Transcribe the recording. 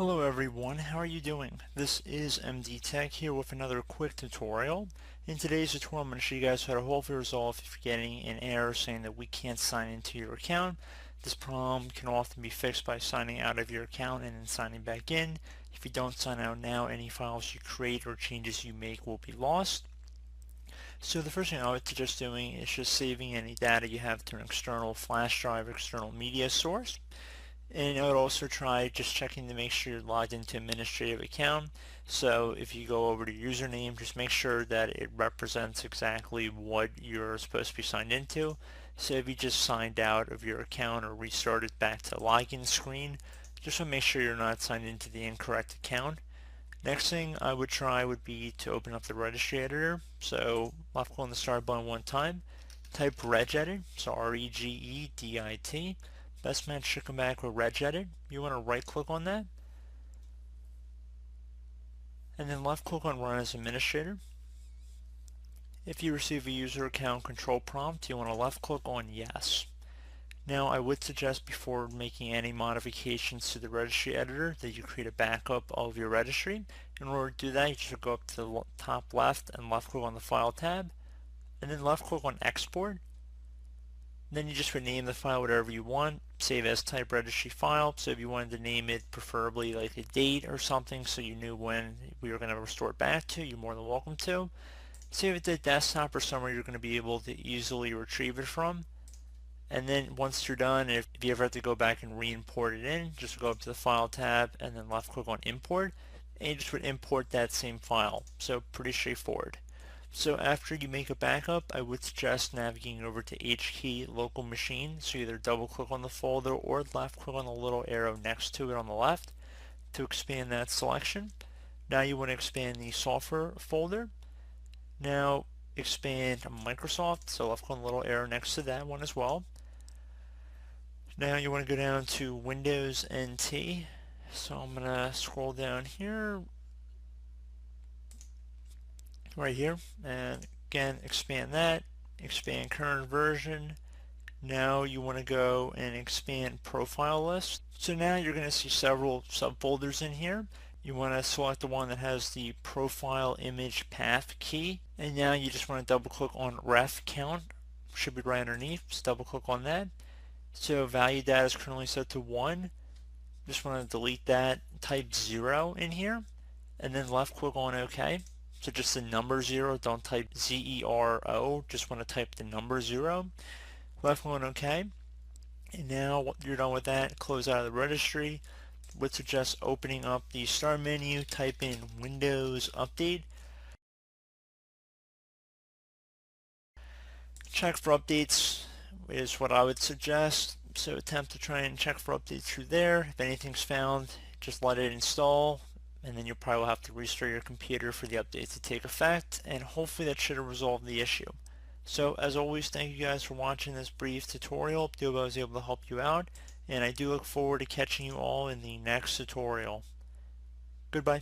Hello everyone, how are you doing? This is MD Tech here with another quick tutorial. In today's tutorial I'm going to show you guys how to hopefully resolve if you're getting an error saying that we can't sign into your account. This problem can often be fixed by signing out of your account and then signing back in. If you don't sign out now, any files you create or changes you make will be lost. So the first thing I would suggest doing is just saving any data you have to an external flash drive or external media source. And I would also try just checking to make sure you're logged into administrative account. So if you go over to username, just make sure that it represents exactly what you're supposed to be signed into. So if you just signed out of your account or restarted back to login screen, just to make sure you're not signed into the incorrect account. Next thing I would try would be to open up the registry editor. So left click on the start button one time, type regedit, so regedit. Best match should come back with regedit. You want to right click on that and then left click on run as administrator. If you receive a user account control prompt, you want to left click on yes. Now I would suggest before making any modifications to the registry editor that you create a backup of your registry. In order to do that, you should go up to the top left and left click on the file tab and then left click on export. Then you just rename the file whatever you want, save as type registry file. So if you wanted to name it preferably like a date or something so you knew when we were going to restore it back to, you're more than welcome to. Save it to desktop or somewhere you're going to be able to easily retrieve it from. And then once you're done, if you ever have to go back and re-import it in, just go up to the file tab and then left click on import, and you just would import that same file. So pretty straightforward. So after you make a backup, I would suggest navigating over to HKey local machine. So either double click on the folder or left click on the little arrow next to it on the left to expand that selection. Now you want to expand the software folder. Now expand Microsoft, so left click on the little arrow next to that one as well. Now you want to go down to Windows NT. So I'm going to scroll down here, right here, and again expand that, expand current version. Now you want to go and expand profile list. So now you're going to see several subfolders in here. You want to select the one that has the profile image path key, and now you just want to double click on ref count, should be right underneath, just double click on that. So value data is currently set to 1. Just want to delete that, type 0 in here, and then left click on OK. So just the number 0, don't type ZERO, just want to type the number 0. Left click on OK. And now you're done with that, close out of the registry. Would suggest opening up the start menu, type in Windows Update. Check for updates is what I would suggest. So attempt to try and check for updates through there. If anything's found, just let it install, and then you'll probably have to restart your computer for the updates to take effect, and hopefully that should have resolved the issue. So as always, thank you guys for watching this brief tutorial. I hope I was able to help you out, and I do look forward to catching you all in the next tutorial. Goodbye.